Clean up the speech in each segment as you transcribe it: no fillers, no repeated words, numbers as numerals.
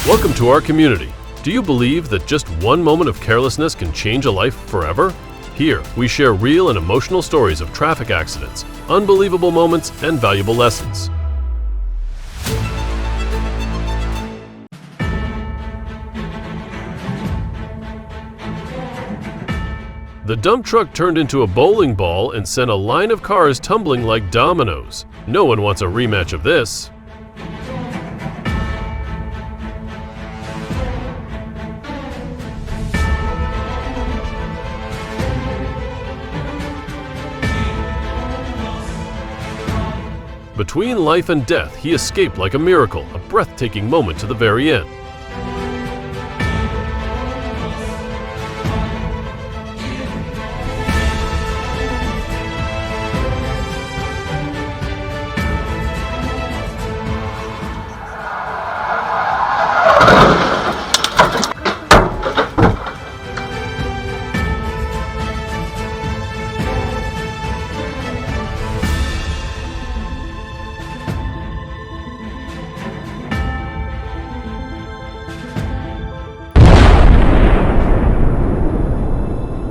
Welcome to our community. Do you believe that just one moment of carelessness can change a life forever? Here, we share real and emotional stories of traffic accidents, unbelievable moments, and valuable lessons. The dump truck turned into a bowling ball and sent a line of cars tumbling like dominoes. No one wants a rematch of this. Between life and death, he escaped like a miracle, a breathtaking moment to the very end.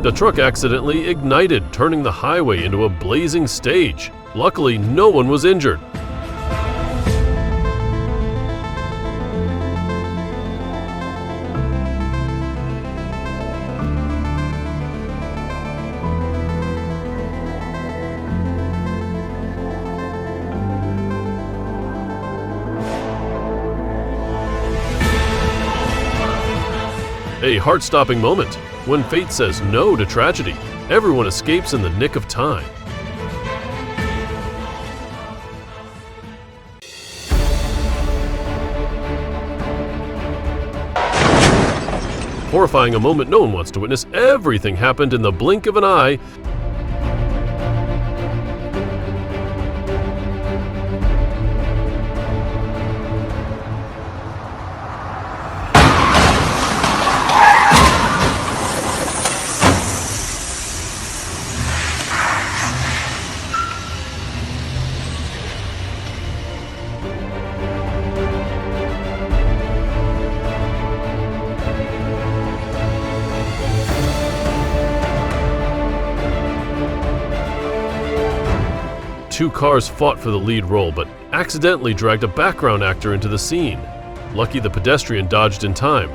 The truck accidentally ignited, turning the highway into a blazing stage. Luckily, no one was injured. A heart-stopping moment. When fate says no to tragedy, everyone escapes in the nick of time. Horrifying, a moment no one wants to witness. Everything happened in the blink of an eye. Two cars fought for the lead role, but accidentally dragged a background actor into the scene. Lucky the pedestrian dodged in time.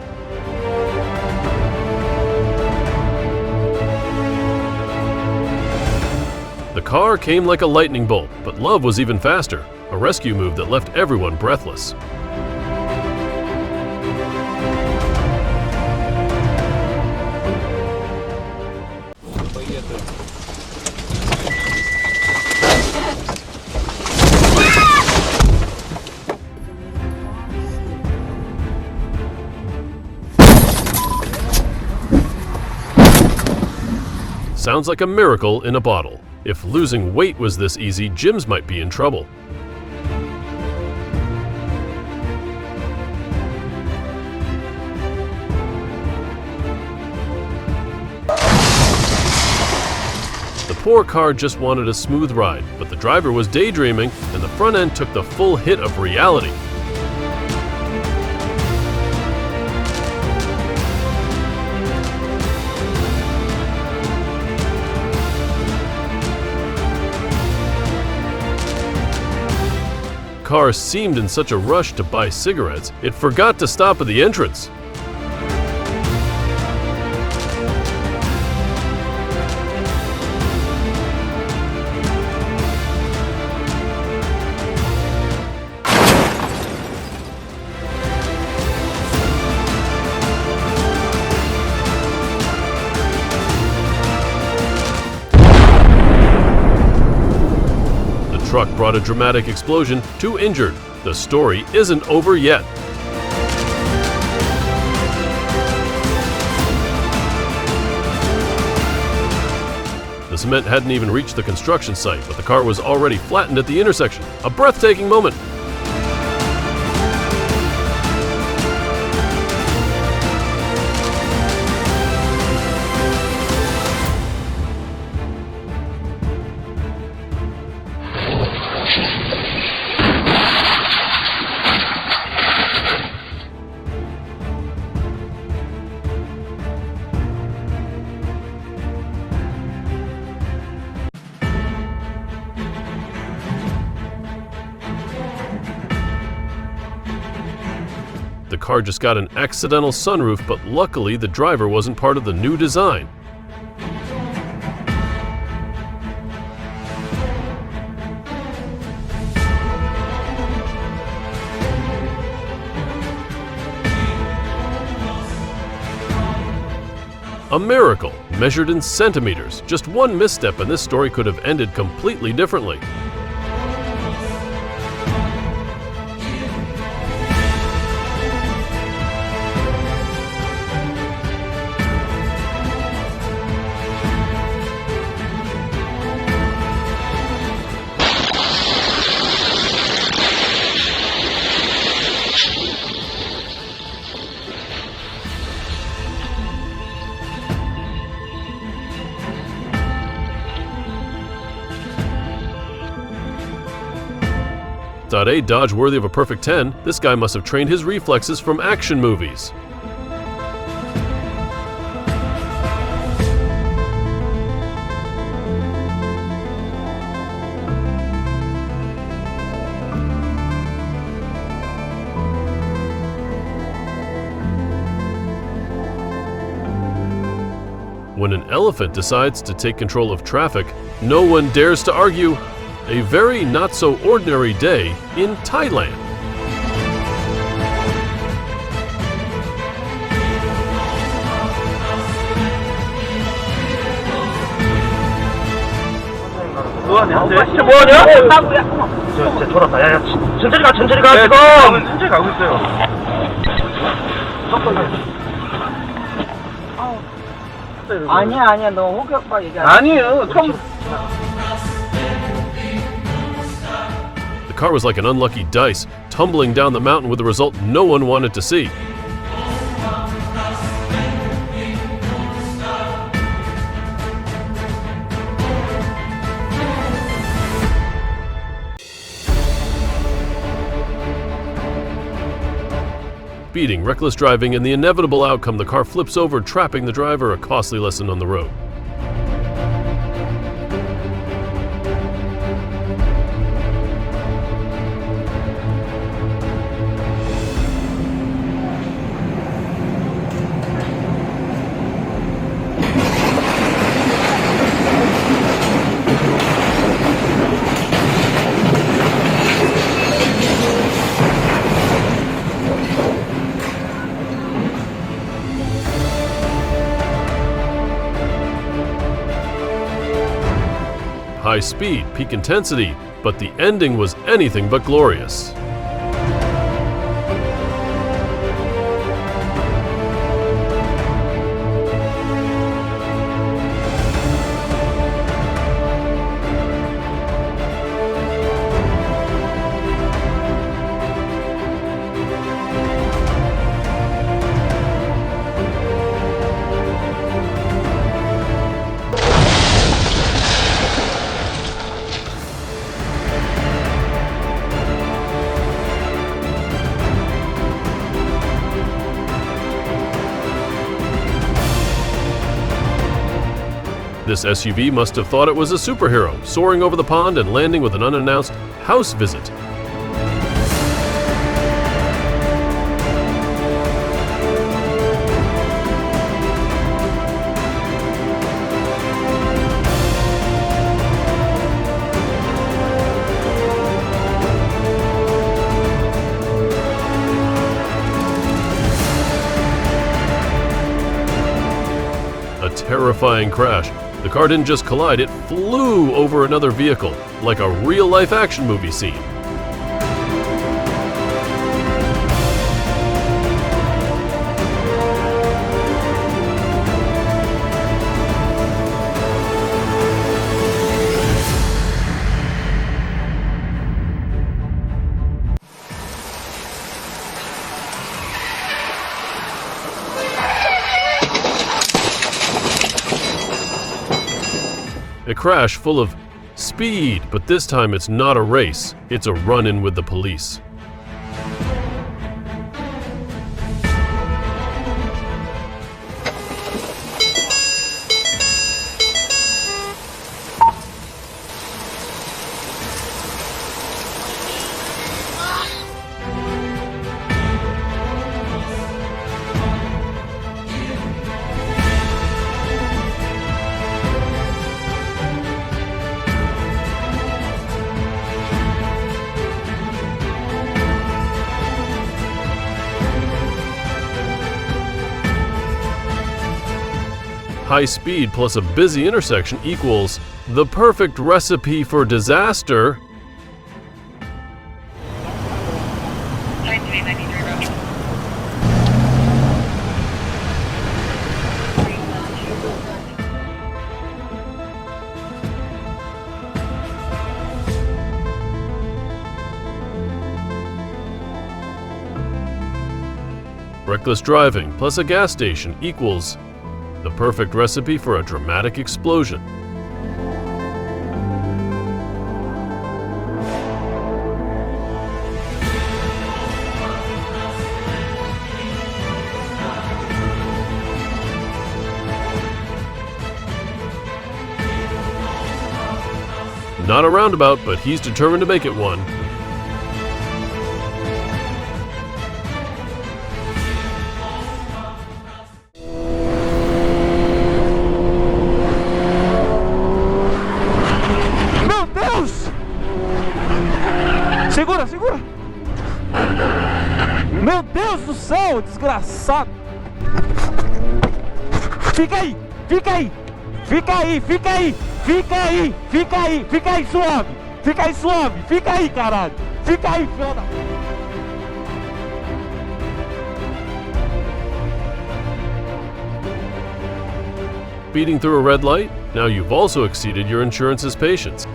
The car came like a lightning bolt, but love was even faster, a rescue move that left everyone breathless. Sounds like a miracle in a bottle. If losing weight was this easy, gyms might be in trouble. The poor car just wanted a smooth ride, but the driver was daydreaming, and the front end took the full hit of reality. Car seemed in such a rush to buy cigarettes, it forgot to stop at the entrance. The truck brought a dramatic explosion, 2 injured. The story isn't over yet. The cement hadn't even reached the construction site, but the car was already flattened at the intersection. A breathtaking moment. The car just got an accidental sunroof, but luckily the driver wasn't part of the new design. A miracle, measured in centimeters. Just one misstep and this story could have ended completely differently. A Dodge worthy of a perfect 10, this guy must have trained his reflexes from action movies. When an elephant decides to take control of traffic, no one dares to argue. A very not-so-ordinary day in Thailand. 뭐하냐? 진짜 뭐하냐? 진짜 돌았다. 야, 천천히 가, 천천히 가, 지금! 천천히 가고 있어요. 아니야, 너 호격박 얘기하지. 아니에요, 처음. The car was like an unlucky dice, tumbling down the mountain with a result no one wanted to see. Speeding, reckless driving, and the inevitable outcome, the car flips over, trapping the driver, a costly lesson on the road. High speed, peak intensity, but the ending was anything but glorious. This SUV must have thought it was a superhero, soaring over the pond and landing with an unannounced house visit. A terrifying crash. The car didn't just collide, it flew over another vehicle, like a real-life action movie scene. A crash full of speed, but this time it's not a race, it's a run-in with the police. High speed plus a busy intersection equals the perfect recipe for disaster. Reckless driving plus a gas station equals the perfect recipe for a dramatic explosion. Not a roundabout, but he's determined to make it one. Segura, segura! Meu Deus do céu, desgraçado! Fica aí, fica aí! Fica aí, fica aí! Fica aí, fica aí! Fica aí suave! Fica aí suave! Fica aí, caralho! Fica aí, filha da... Speeding through a red light? Now you've also exceeded your insurance's patience.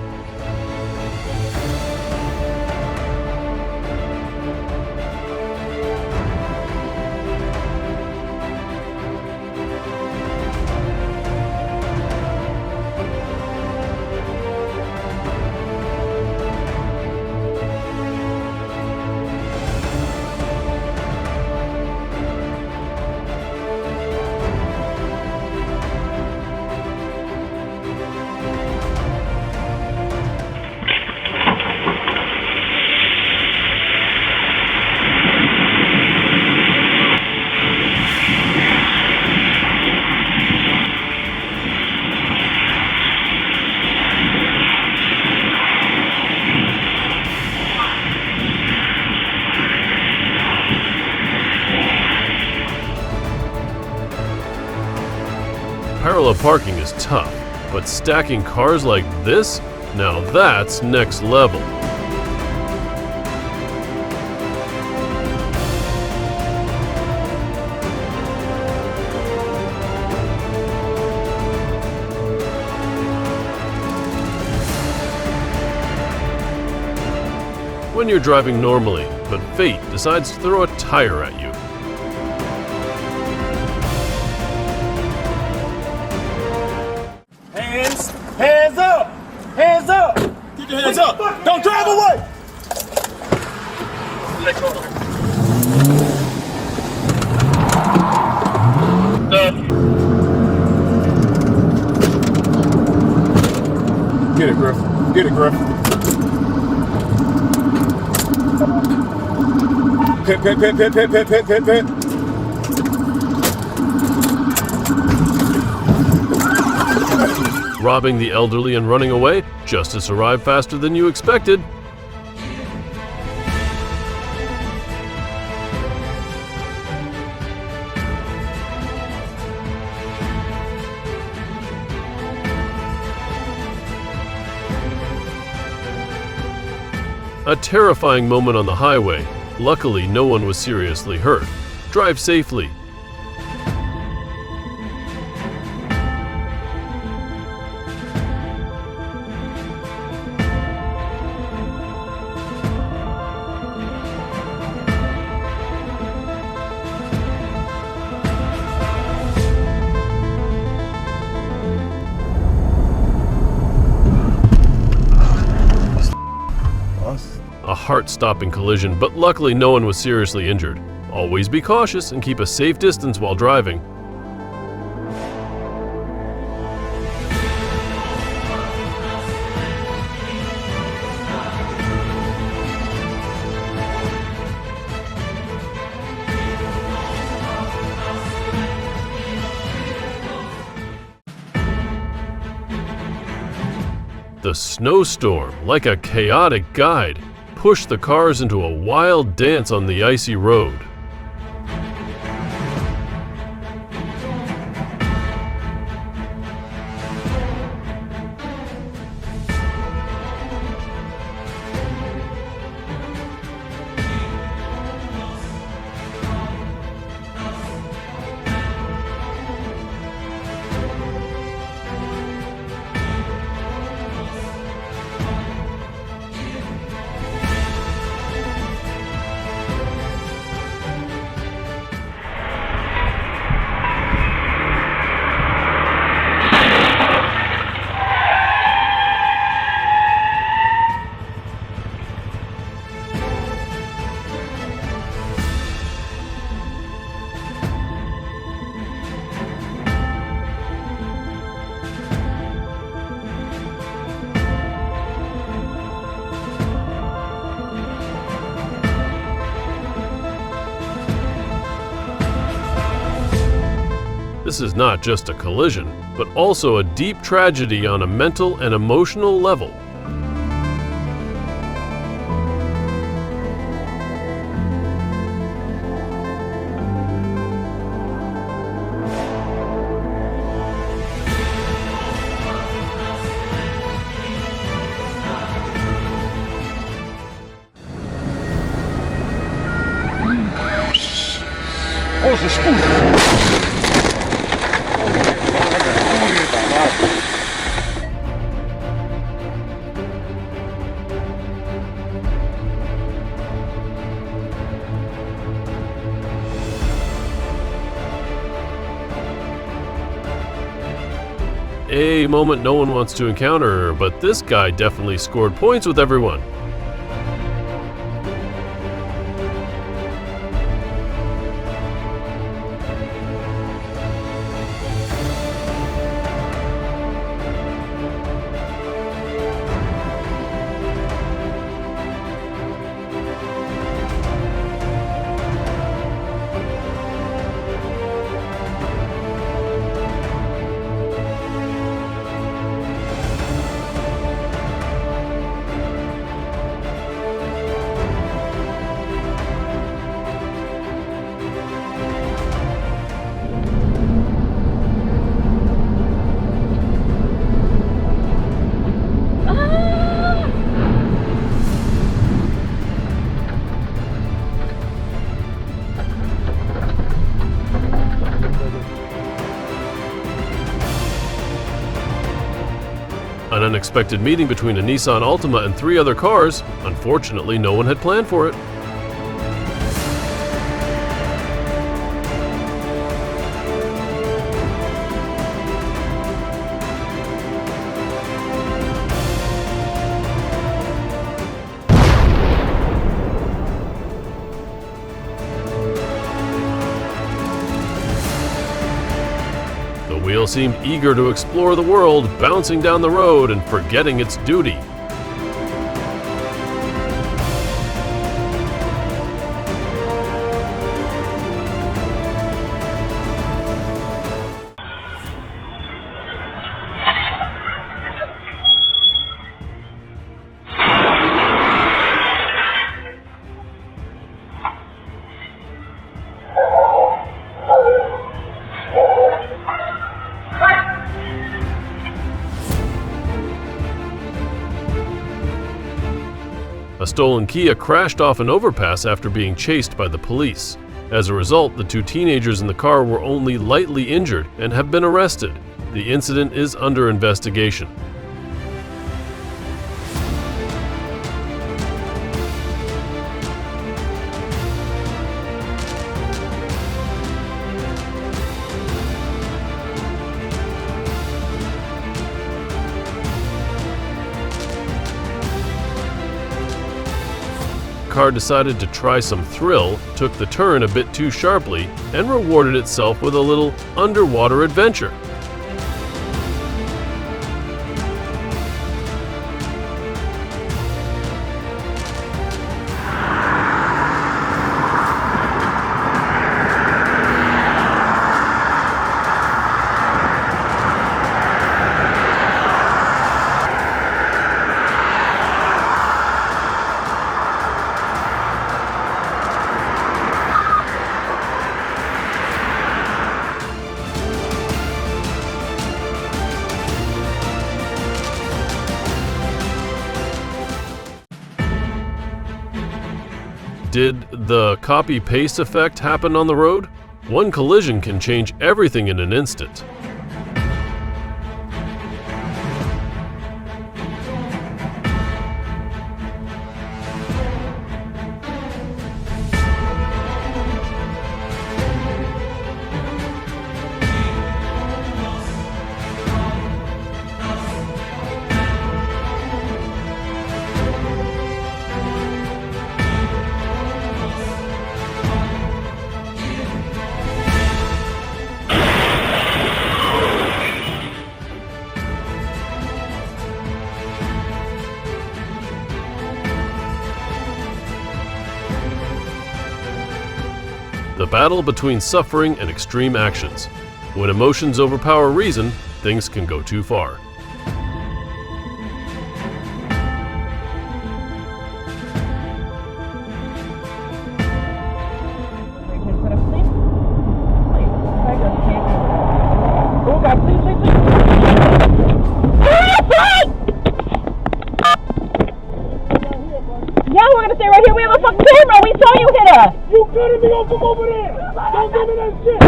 Parallel parking is tough, but stacking cars like this? Now that's next level. When you're driving normally, but fate decides to throw a tire at you. Hands up! Hands up! Keep your hands up! Don't drive away! Get it, Griff. Get it, Griff. Pit, pit, pit, pit, pit, pit, pit, pit, pit. Robbing the elderly and running away? Justice arrived faster than you expected. A terrifying moment on the highway. Luckily, no one was seriously hurt. Drive safely. A heart-stopping collision, but luckily no one was seriously injured. Always be cautious and keep a safe distance while driving. The snowstorm, like a chaotic guide, pushed the cars into a wild dance on the icy road. this is not just a collision, but also a deep tragedy on a mental and emotional level. O, że szkurwa! A moment no one wants to encounter, but this guy definitely scored points with everyone. An unexpected meeting between a Nissan Altima and 3 other cars. Unfortunately, no one had planned for it. The wheel seemed eager to explore the world, bouncing down the road and forgetting its duty. A stolen Kia crashed off an overpass after being chased by the police. As a result, the 2 teenagers in the car were only lightly injured and have been arrested. The incident is under investigation. The car decided to try some thrill, took the turn a bit too sharply, and rewarded itself with a little underwater adventure. Did the copy-paste effect happen on the road? One collision can change everything in an instant. The battle between suffering and extreme actions. When emotions overpower reason, things can go too far. Yeah, we're gonna stay right here. We have a fucking camera. We saw you hit us. You cutting me off from over there. Don't give me that shit.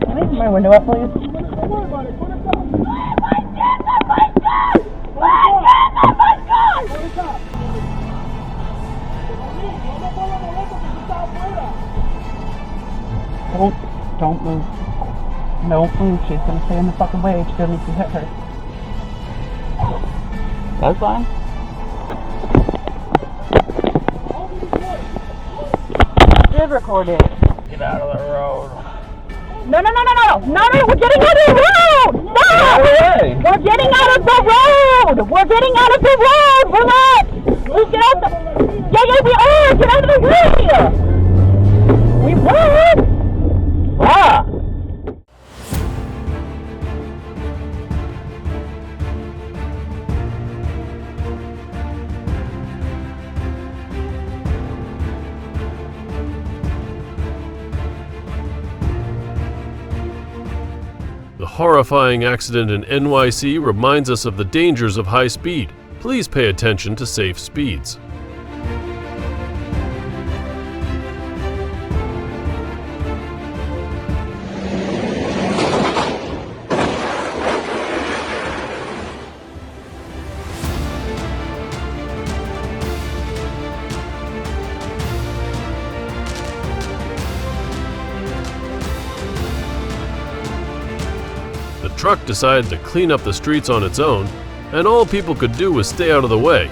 Can I open my window up, please? Don't worry about it. Put it up. Put it up. Don't move. Don't move. She's gonna stay in the fucking way. She's gonna make you hit her. That's fine. Did record it. Get out of the road. No, we're getting out of the road! Stop! We're getting out of the road! We're getting out of the road! Relax! Let's get out the... Yeah, we are! Get out of the way! We won! Ah! The horrifying accident in NYC reminds us of the dangers of high speed. Please pay attention to safe speeds. The truck decided to clean up the streets on its own, and all people could do was stay out of the way.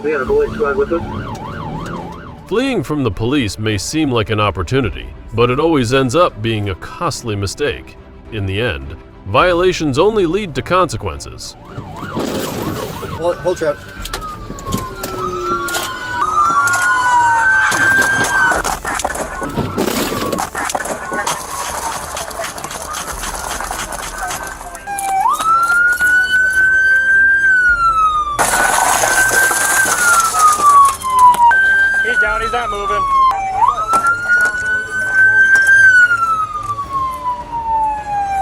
We had a bullet squad with us. Fleeing from the police may seem like an opportunity, but it always ends up being a costly mistake. In the end, violations only lead to consequences. Hold trap. He's not moving.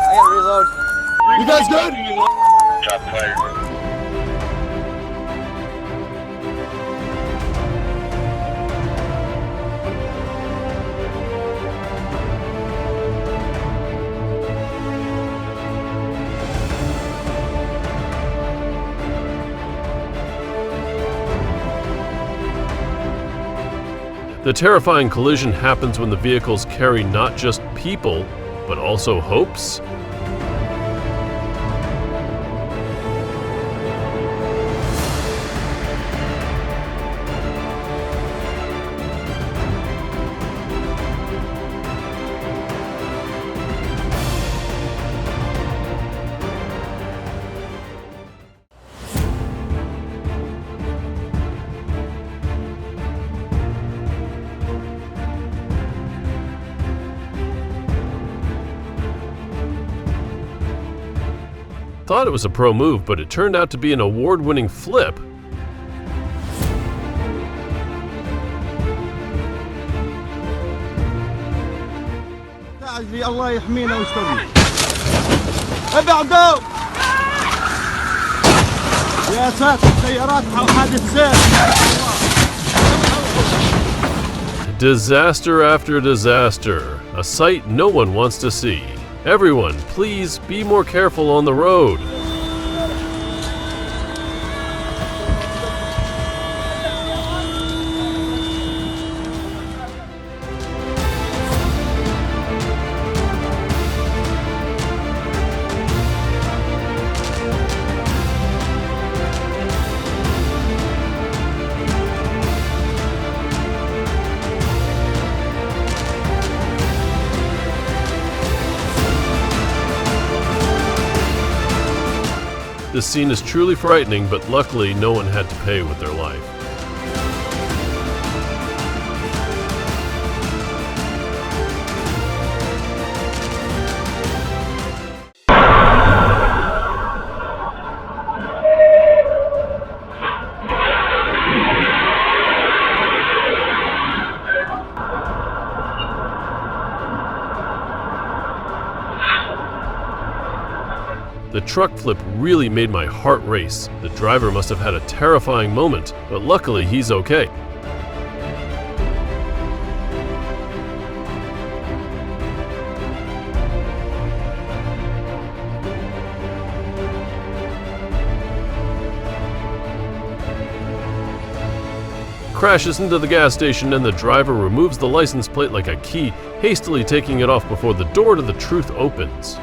I gotta reload. You guys good? Shot fired. The terrifying collision happens when the vehicles carry not just people, but also hopes. Thought it was a pro move, but it turned out to be an award-winning flip. الله يحمينا ويسترنا. ابعدوا يا ساتر سيارات حادث سير. Disaster after disaster, a sight no one wants to see. Everyone, please be more careful on the road. This scene is truly frightening, but luckily no one had to pay with their life. The truck flip really made my heart race. The driver must have had a terrifying moment, but luckily he's okay. Crashes into the gas station and the driver removes the license plate like a key, hastily taking it off before the door to the truth opens.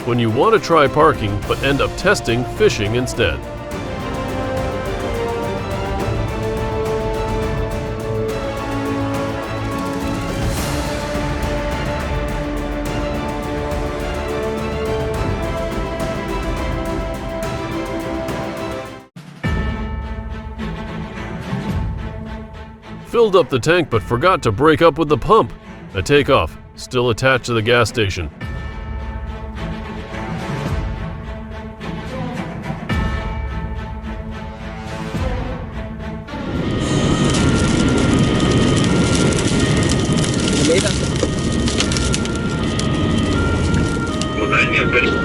When you want to try parking but end up testing fishing instead. Filled up the tank but forgot to break up with the pump. A takeoff, still attached to the gas station.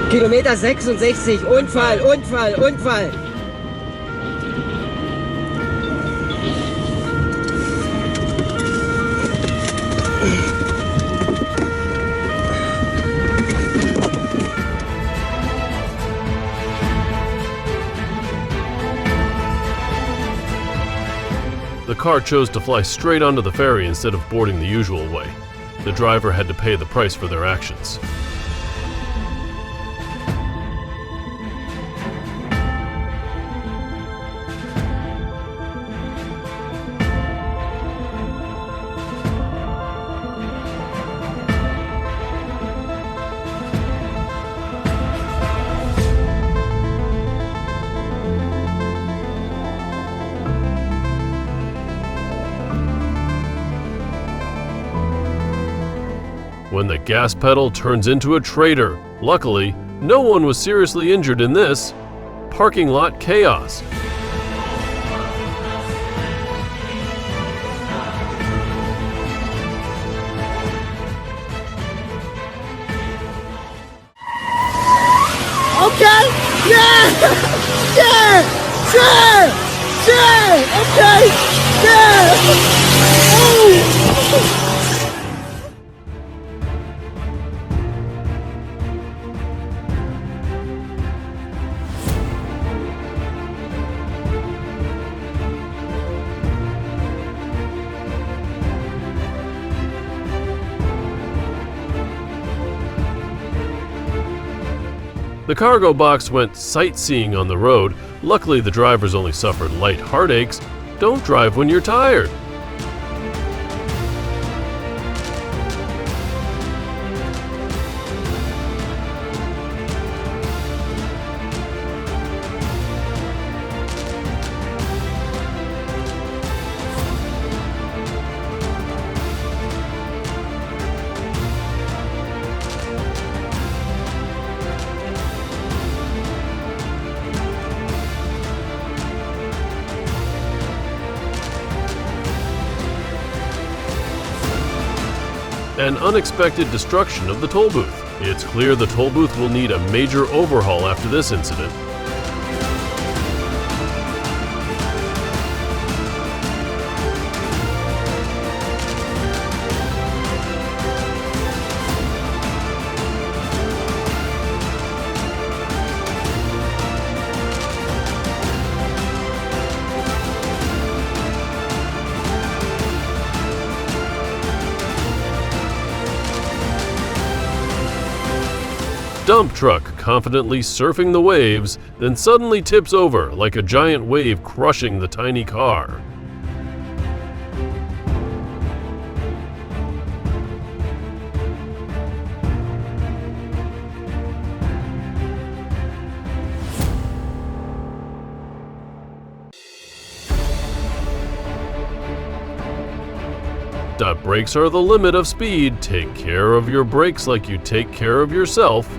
Kilometer 66, Unfall. The car chose to fly straight onto the ferry instead of boarding the usual way. The driver had to pay the price for their actions. When the gas pedal turns into a traitor. Luckily, no one was seriously injured in this parking lot chaos. Okay! Yeah! Okay! Yeah! Oh! The cargo box went sightseeing on the road. Luckily, the drivers only suffered light heartaches. Don't drive when you're tired. and unexpected destruction of the toll booth. It's clear the toll booth will need a major overhaul after this incident. Dump truck confidently surfing the waves, then suddenly tips over like a giant wave crushing the tiny car. Brakes are the limit of speed. Take care of your brakes like you take care of yourself.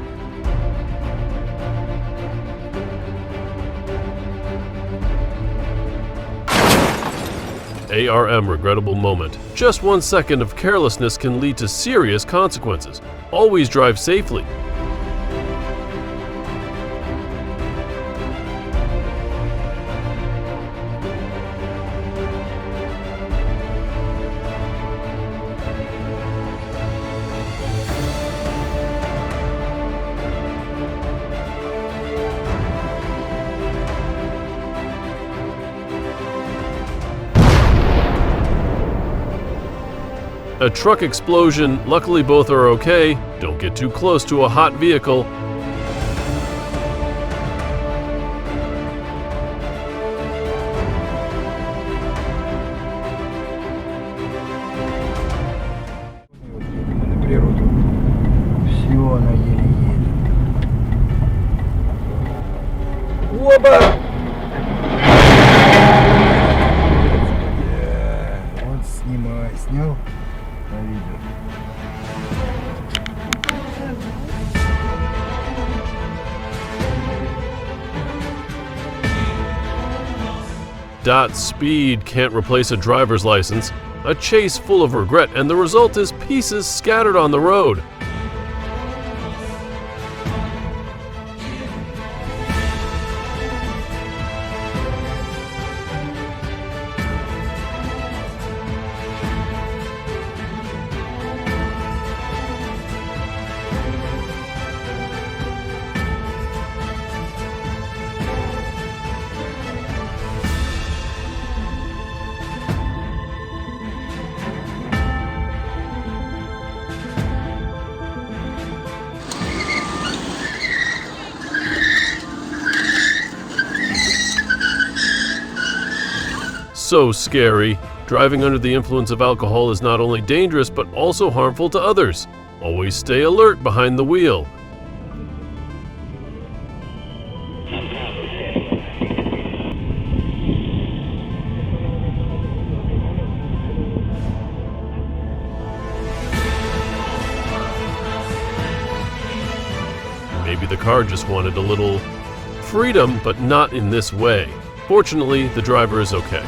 ARM regrettable moment. Just 1 second of carelessness can lead to serious consequences. Always drive safely. A truck explosion. Luckily both are okay. Don't get too close to a hot vehicle. На природе. Все она еле-еле. Оба! Вот снимай, снял на видео. Speed can't replace a driver's license. A chase full of regret, and the result is pieces scattered on the road. So scary. Driving under the influence of alcohol is not only dangerous but also harmful to others. Always stay alert behind the wheel. Maybe the car just wanted a little freedom, but not in this way. Fortunately, the driver is okay.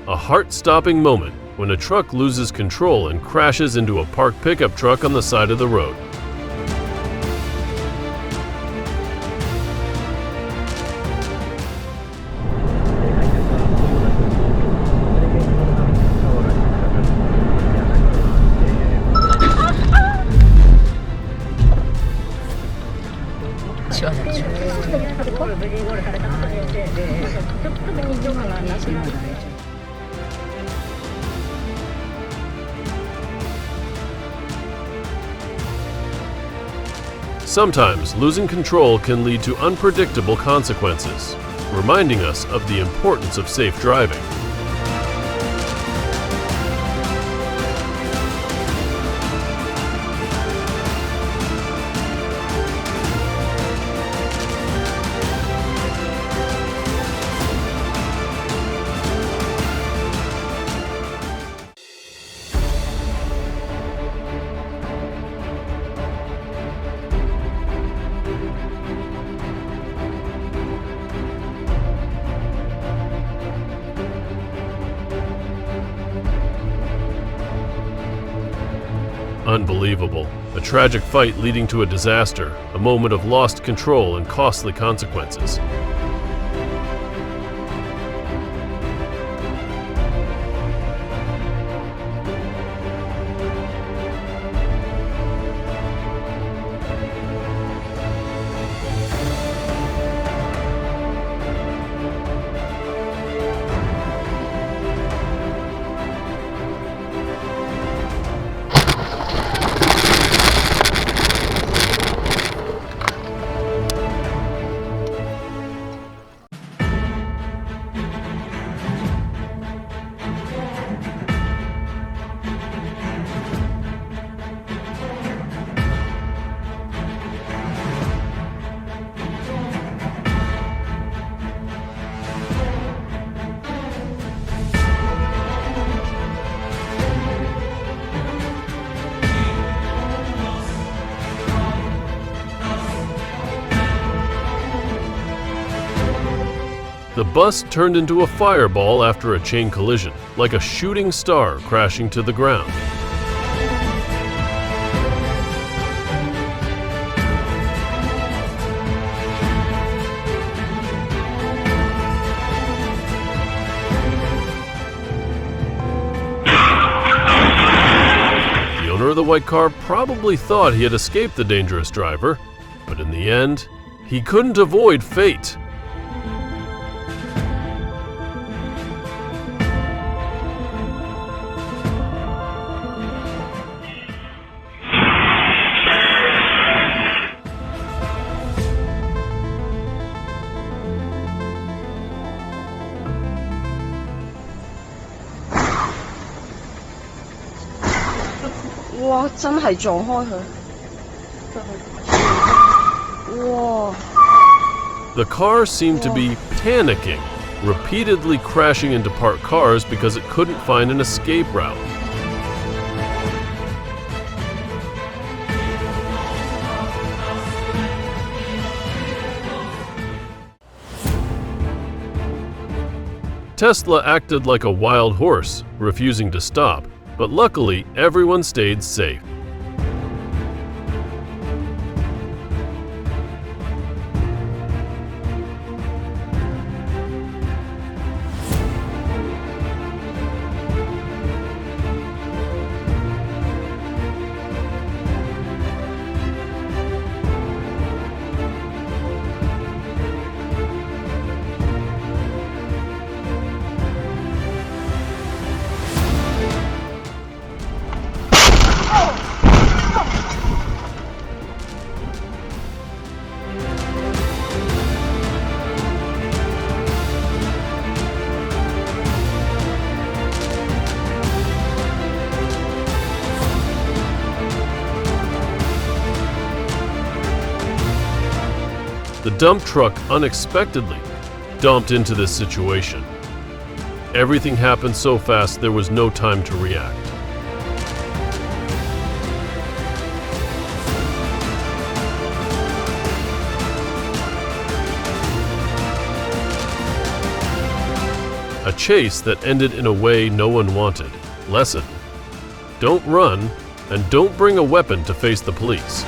A heart-stopping moment when a truck loses control and crashes into a parked pickup truck on the side of the road. Sometimes losing control can lead to unpredictable consequences, reminding us of the importance of safe driving. Unbelievable. A tragic fight leading to a disaster, a moment of lost control and costly consequences. The bus turned into a fireball after a chain collision, like a shooting star crashing to the ground. The owner of the white car probably thought he had escaped the dangerous driver, but in the end, he couldn't avoid fate.哇！真係撞開佢。哇！ The car seemed to be panicking, repeatedly crashing into parked cars because it couldn't find an escape route. Tesla acted like a wild horse, refusing to stop, but luckily everyone stayed safe. The dump truck unexpectedly dumped into this situation. Everything happened so fast there was no time to react. A chase that ended in a way no one wanted. Lesson: don't run, and don't bring a weapon to face the police.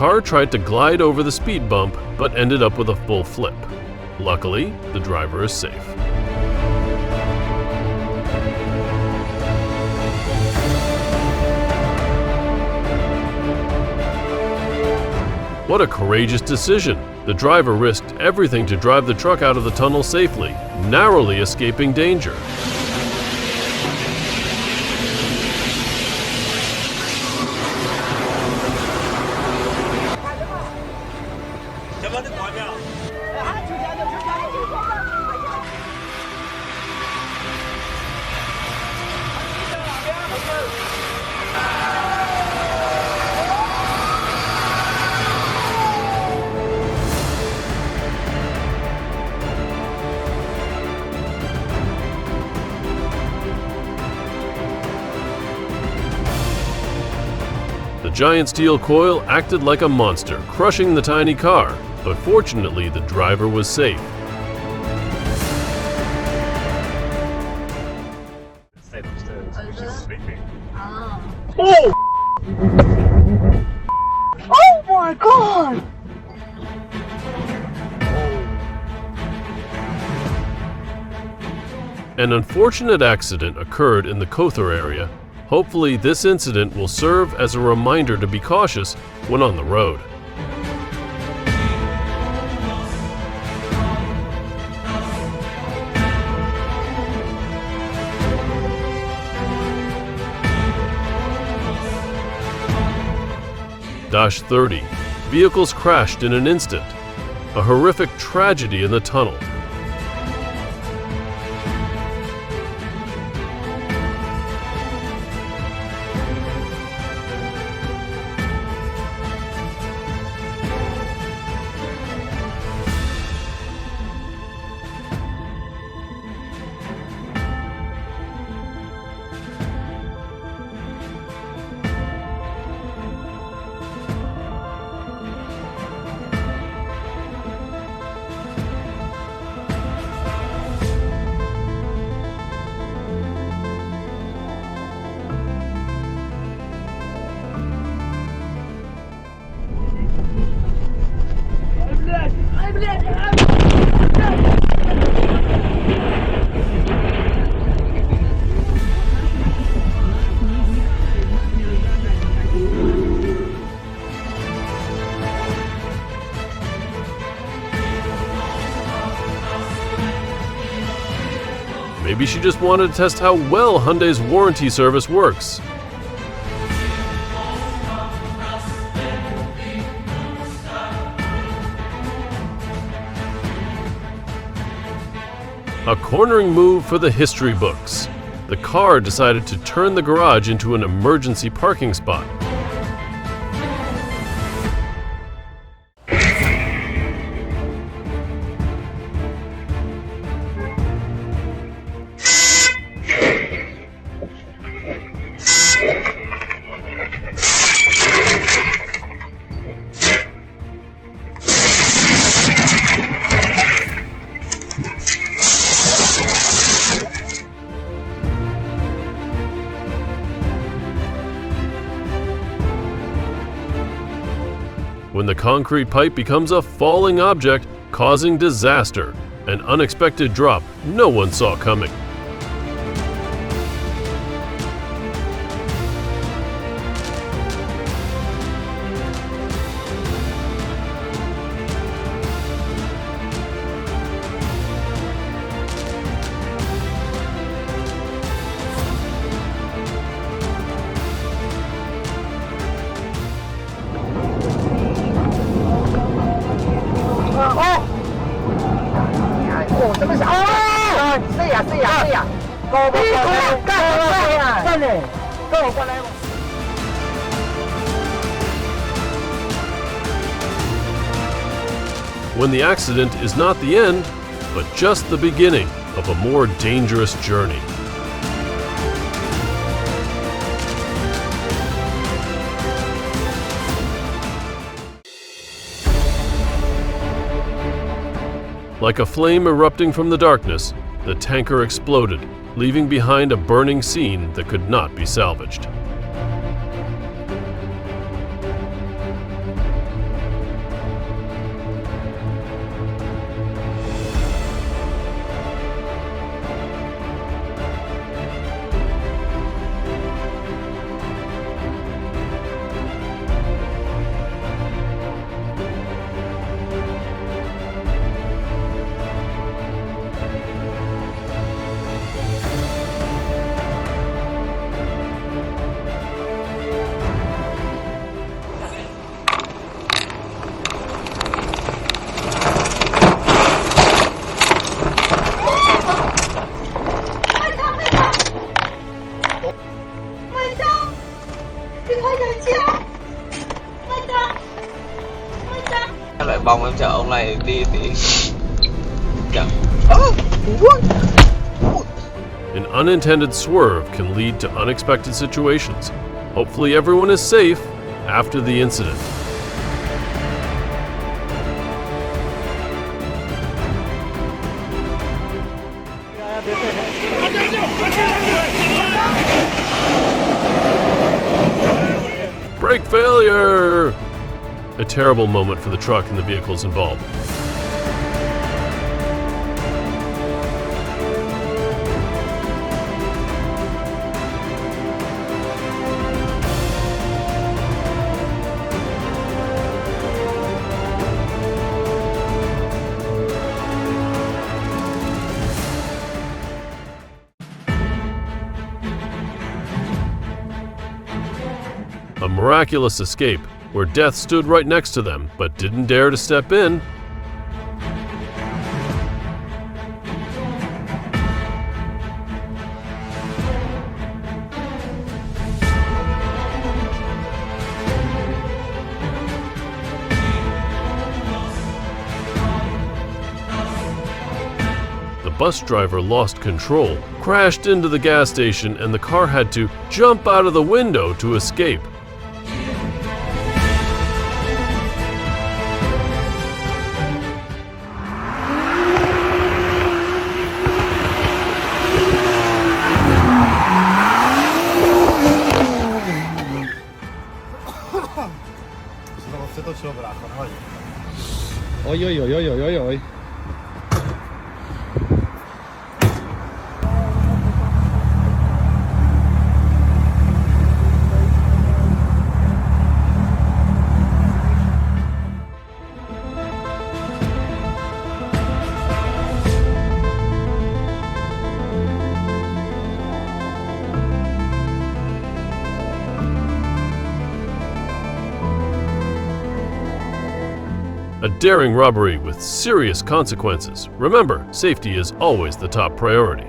car tried to glide over the speed bump but ended up with a full flip. Luckily, the driver is safe. What a courageous decision! The driver risked everything to drive the truck out of the tunnel safely, narrowly escaping danger. The giant steel coil acted like a monster, crushing the tiny car, but fortunately the driver was safe. Oh! Oh my god! An unfortunate accident occurred in the Kothar area. Hopefully, this incident will serve as a reminder to be cautious when on the road. -30. Vehicles crashed in an instant. A horrific tragedy in the tunnel. Maybe she just wanted to test how well Hyundai's warranty service works. A cornering move for the history books. The car decided to turn the garage into an emergency parking spot. When the concrete pipe becomes a falling object, causing disaster, an unexpected drop no one saw coming. When the accident is not the end, but just the beginning of a more dangerous journey. Like a flame erupting from the darkness, the tanker exploded, leaving behind a burning scene that could not be salvaged. Go. Oh, what? An unintended swerve can lead to unexpected situations. Hopefully everyone is safe after the incident. Brake failure! A terrible moment for the truck and the vehicles involved. A miraculous escape, where death stood right next to them but didn't dare to step in. The bus driver lost control, crashed into the gas station, and the car had to jump out of the window to escape. Oj, oj, oj, oj, oj, oj, oj. A daring robbery with serious consequences. Remember, safety is always the top priority.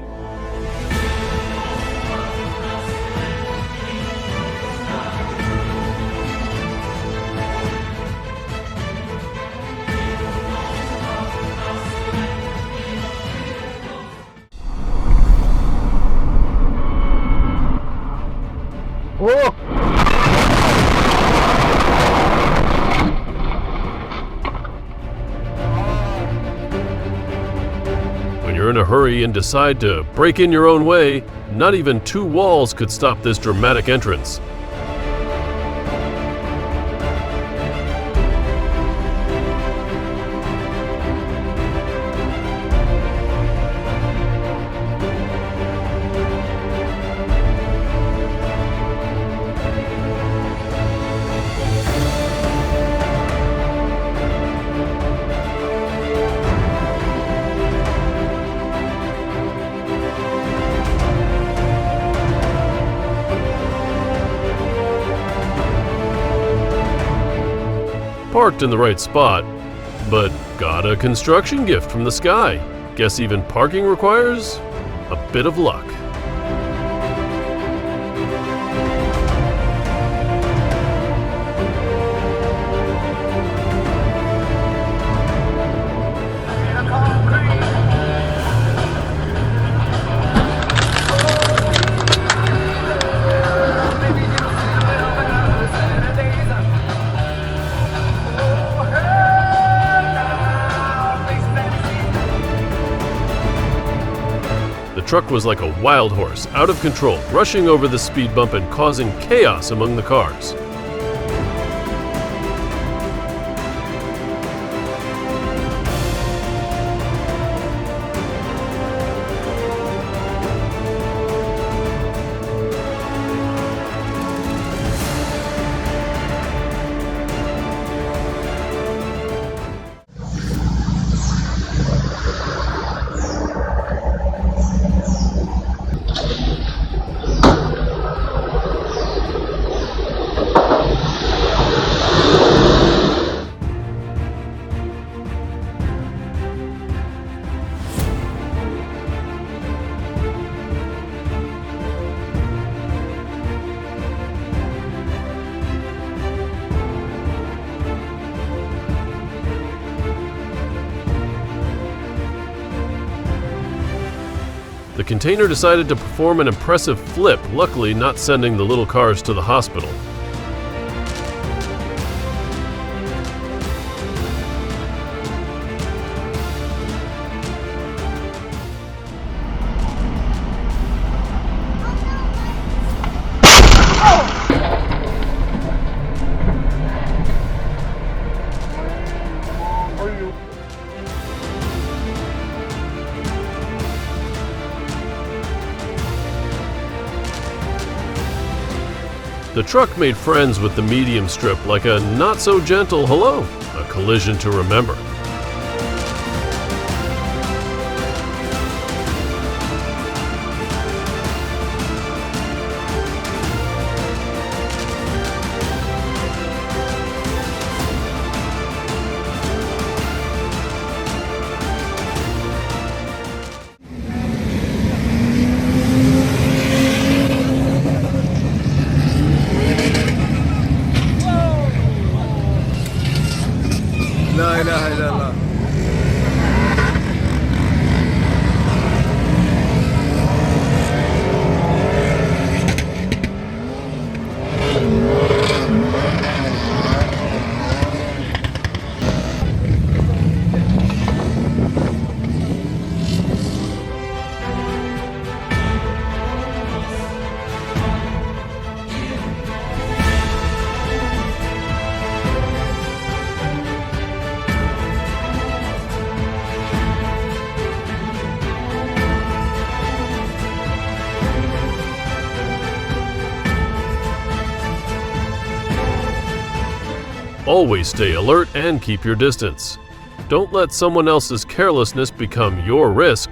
When you're in a hurry and decide to break in your own way, not even two walls could stop this dramatic entrance. Parked in the right spot, but got a construction gift from the sky. Guess even parking requires a bit of luck. The truck was like a wild horse, out of control, rushing over the speed bump and causing chaos among the cars. The container decided to perform an impressive flip, luckily not sending the little cars to the hospital. The truck made friends with the medium strip like a not-so-gentle hello, a collision to remember. لا إله إلا الله. Always stay alert and keep your distance. Don't let someone else's carelessness become your risk.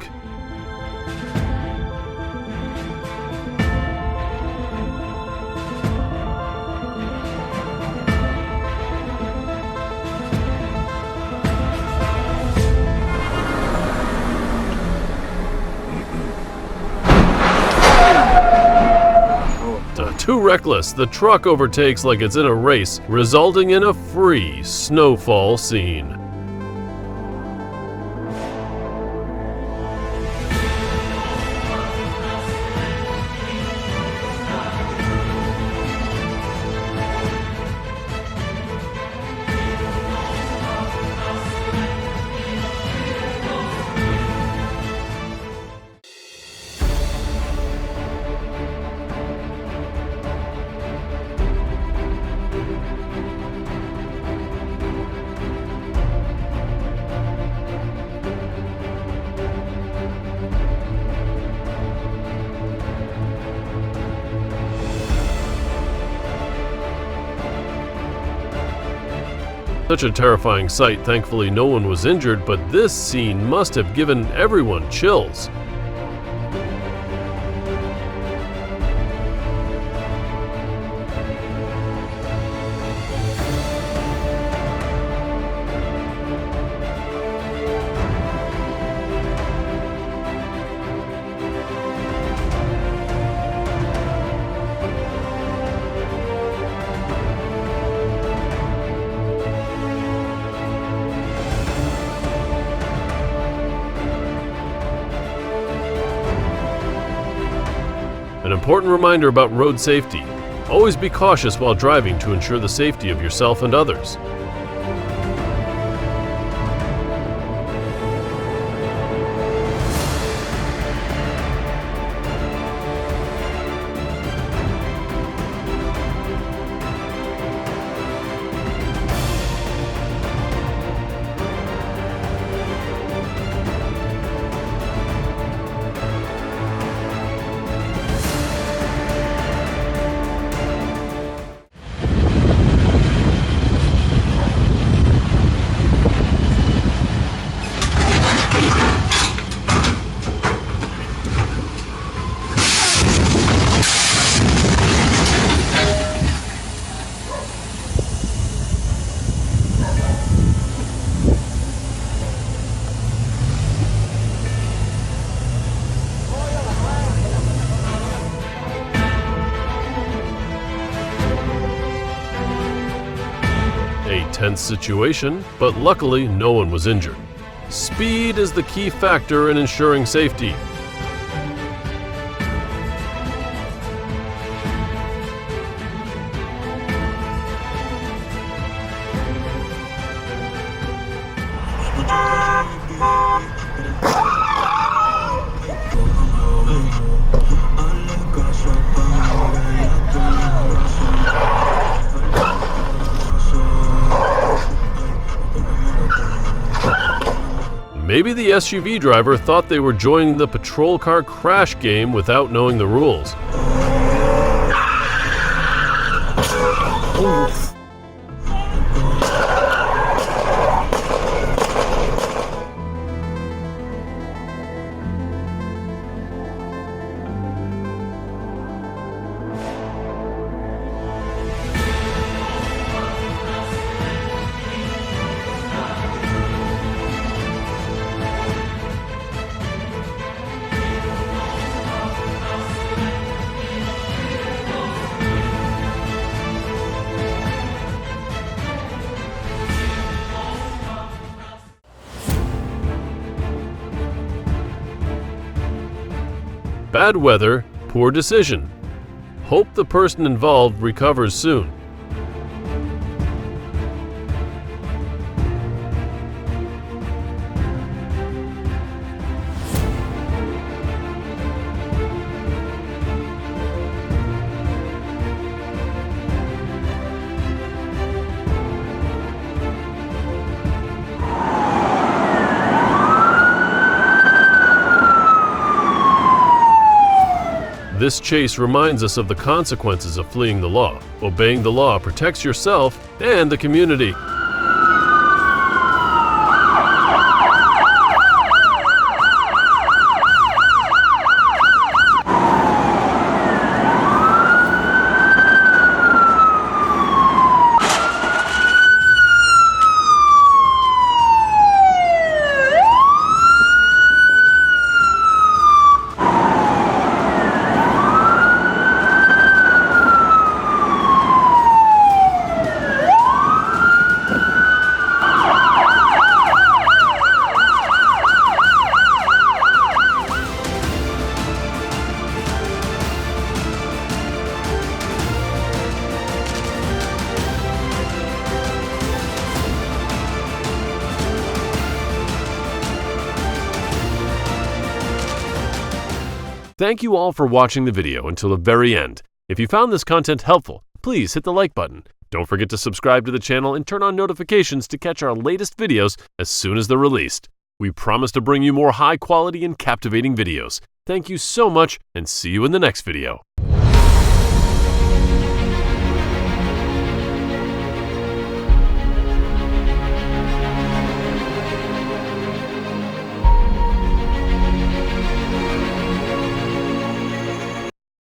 Too reckless, the truck overtakes like it's in a race, resulting in a free snowfall scene. Such a terrifying sight, thankfully no one was injured, but this scene must have given everyone chills. An important reminder about road safety. Always be cautious while driving to ensure the safety of yourself and others. A tense situation, but luckily no one was injured. Speed is the key factor in ensuring safety. Maybe the SUV driver thought they were joining the patrol car crash game without knowing the rules. Bad weather, poor decision. Hope the person involved recovers soon. This chase reminds us of the consequences of fleeing the law. Obeying the law protects yourself and the community. Thank you all for watching the video until the very end. If you found this content helpful, please hit the like button. Don't forget to subscribe to the channel and turn on notifications to catch our latest videos as soon as they're released. We promise to bring you more high quality and captivating videos. Thank you so much and see you in the next video.